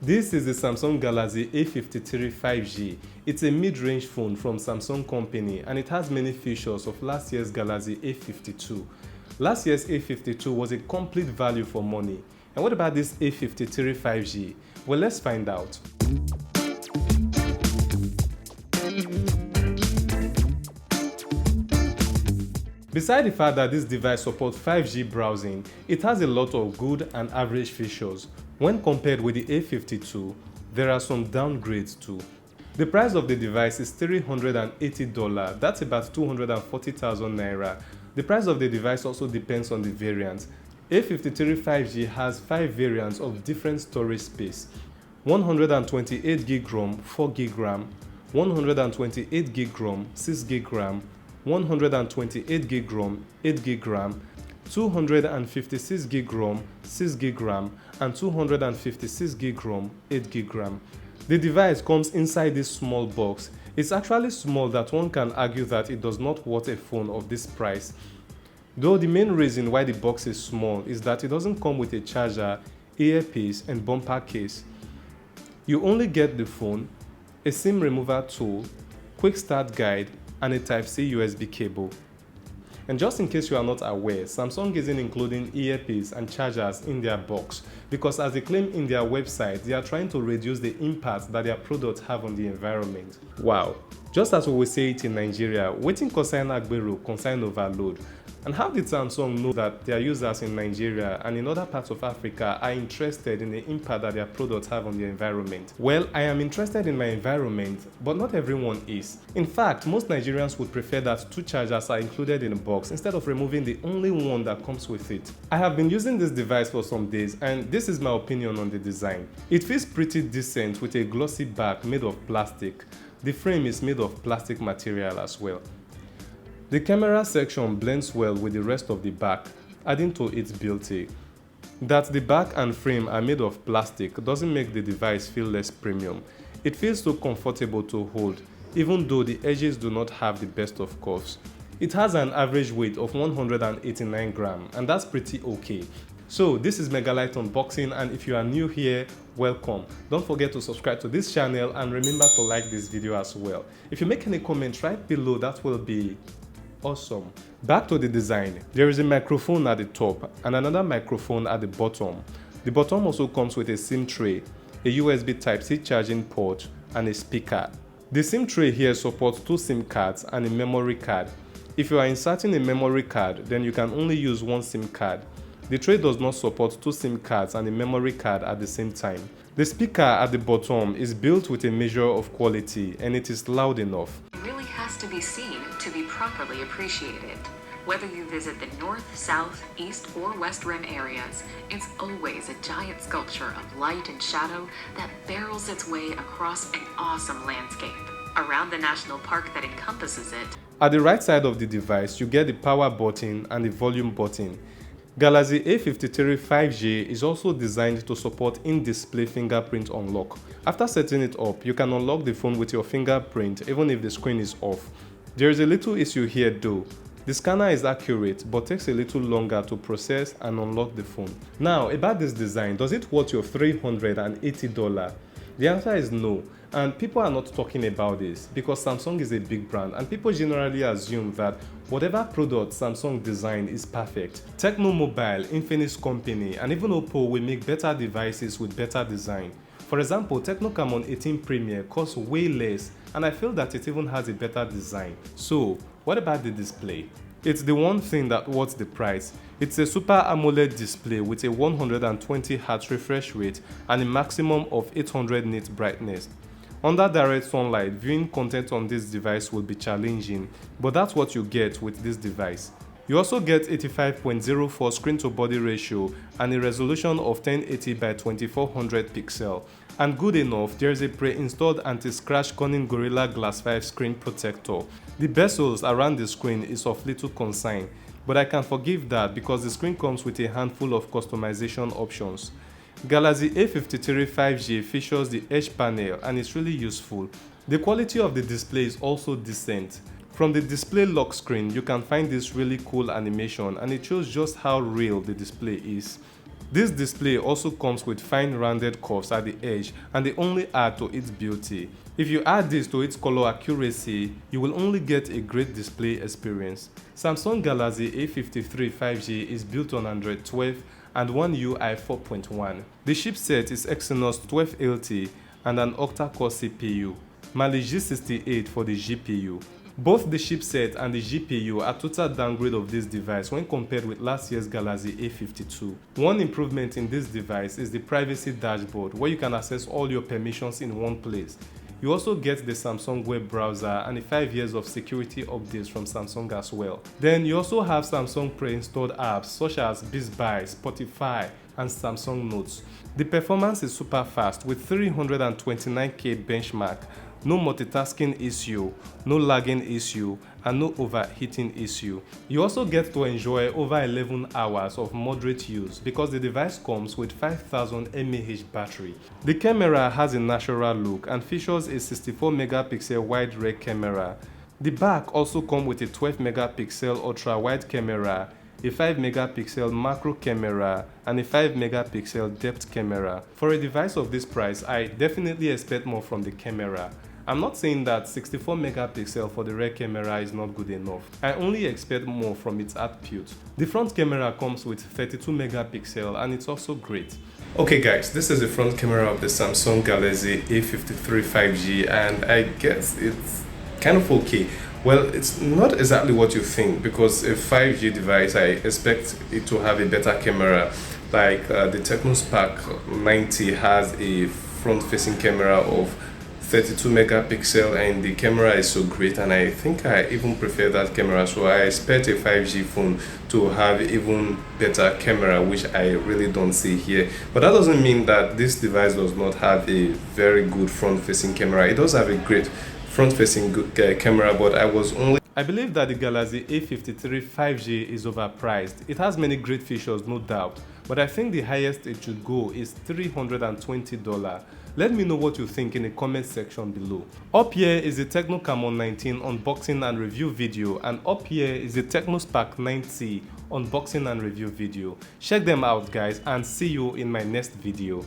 This is the Samsung Galaxy A53 5G. It's a mid-range phone from Samsung company and it has many features of last year's Galaxy A52. Last year's A52 was a complete value for money. And what about this A53 5G? Well, let's find out. Besides the fact that this device supports 5G browsing, it has a lot of good and average features. When compared with the A52, there are some downgrades too. The price of the device is $380, that's about 240,000 naira. The price of the device also depends on the variant. A53 5G has 5 variants of different storage space: 128GB ROM, 4GB RAM, 128GB ROM, 6GB RAM, 128GB ROM, 8GB RAM, 256GB ROM, 6GB RAM, and 256GB ROM, 8GB RAM. The device comes inside this small box. It's actually small that one can argue that it does not worth a phone of this price. Though the main reason why the box is small is that it doesn't come with a charger, earpiece, and bumper case. You only get the phone, a SIM remover tool, quick start guide, and a Type-C USB cable. And just in case you are not aware, Samsung isn't including earpiece and chargers in their box because, as they claim in their website, they are trying to reduce the impact that their products have on the environment. Wow! Just as we will say it in Nigeria, wetin concern agbero concern overload. And how did Samsung know that their users in Nigeria and in other parts of Africa are interested in the impact that their products have on the environment? Well, I am interested in my environment, but not everyone is. In fact, most Nigerians would prefer that 2 chargers are included in the box instead of removing the only one that comes with it. I have been using this device for some days and this is my opinion on the design. It feels pretty decent with a glossy back made of plastic. The frame is made of plastic material as well. The camera section blends well with the rest of the back, adding to its beauty. That the back and frame are made of plastic doesn't make the device feel less premium. It feels so comfortable to hold, even though the edges do not have the best of curves. It has an average weight of 189 grams, and that's pretty okay. So this is Megalite Unboxing, and if you are new here, welcome. Don't forget to subscribe to this channel and remember to like this video as well. If you make any comments right below, that will be awesome. Back to the design. There is a microphone at the top and another microphone at the bottom. The bottom also comes with a SIM tray, a USB Type-C charging port, and a speaker. The SIM tray here supports 2 SIM cards and a memory card. If you are inserting a memory card, then you can only use 1 SIM card. The tray does not support 2 SIM cards and a memory card at the same time. The speaker at the bottom is built with a measure of quality and it is loud enough. Has to be seen to be properly appreciated. Whether you visit the north, south, east, or west rim areas, it's always a giant sculpture of light and shadow that barrels its way across an awesome landscape around the national park that encompasses it. At the right side of the device, you get the power button and the volume button. Galaxy A53 5G is also designed to support in-display fingerprint unlock. After setting it up, you can unlock the phone with your fingerprint even if the screen is off. There is a little issue here though. The scanner is accurate but takes a little longer to process and unlock the phone. Now, about this design, does it worth your $380? The answer is no, and people are not talking about this because Samsung is a big brand and people generally assume that whatever product Samsung design is perfect. Tecno Mobile, Infinix company, and even Oppo will make better devices with better design. For example, Tecno Camon 18 Premier costs way less and I feel that it even has a better design. So, what about the display? It's the one thing that worth the price. It's a Super AMOLED display with a 120Hz refresh rate and a maximum of 800 nit brightness. Under direct sunlight, viewing content on this device will be challenging, but that's what you get with this device. You also get 85.04 screen-to-body ratio and a resolution of 1080 by 2400 pixel. And good enough, there is a pre-installed anti-scratch Corning Gorilla Glass 5 screen protector. The bezels around the screen is of little concern, but I can forgive that because the screen comes with a handful of customization options. Galaxy A53 5G features the Edge panel and it's really useful. The quality of the display is also decent. From the display lock screen, you can find this really cool animation and it shows just how real the display is. This display also comes with fine rounded curves at the edge, and they only add to its beauty. If you add this to its color accuracy, you will only get a great display experience. Samsung Galaxy A53 5G is built on Android 12 and One UI 4.1. The chipset is Exynos 12LT and an octa-core CPU, Mali G68 for the GPU. Both the chipset and the GPU are total downgrade of this device when compared with last year's Galaxy A52. One improvement in this device is the privacy dashboard, where you can access all your permissions in one place. You also get the Samsung web browser and 5 years of security updates from Samsung as well. Then you also have Samsung pre-installed apps such as Beats Buy, Spotify, and Samsung Notes. The performance is super fast with 329K benchmark, no multitasking issue, no lagging issue, and no overheating issue. You also get to enjoy over 11 hours of moderate use because the device comes with 5000 mAh battery. The camera has a natural look and features a 64 megapixel wide rear camera. The back also comes with a 12 megapixel ultra wide camera, a 5 megapixel macro camera, and a 5 megapixel depth camera. For a device of this price, I definitely expect more from the camera. I'm not saying that 64 megapixel for the rear camera is not good enough. I only expect more from its output. The front camera comes with 32 megapixel and it's also great. Okay guys, this is the front camera of the Samsung Galaxy A53 5G, and I guess it's kind of okay. Well, it's not exactly what you think, because a 5G device, I expect it to have a better camera. Like the Spark 90 has a front-facing camera of 32 megapixel, and the camera is so great, and I think I even prefer that camera. So I expect a 5G phone to have even better camera, which I really don't see here. But that doesn't mean that this device does not have a very good front-facing camera. It does have a great front-facing camera, but I believe that the Galaxy A53 5G is overpriced. It has many great features, no doubt, but I think the highest it should go is $320. Let me know what you think in the comment section below. Up here is the Tecno Camon 19 unboxing and review video, and up here is the Spark 90 unboxing and review video. Check them out guys, and see you in my next video.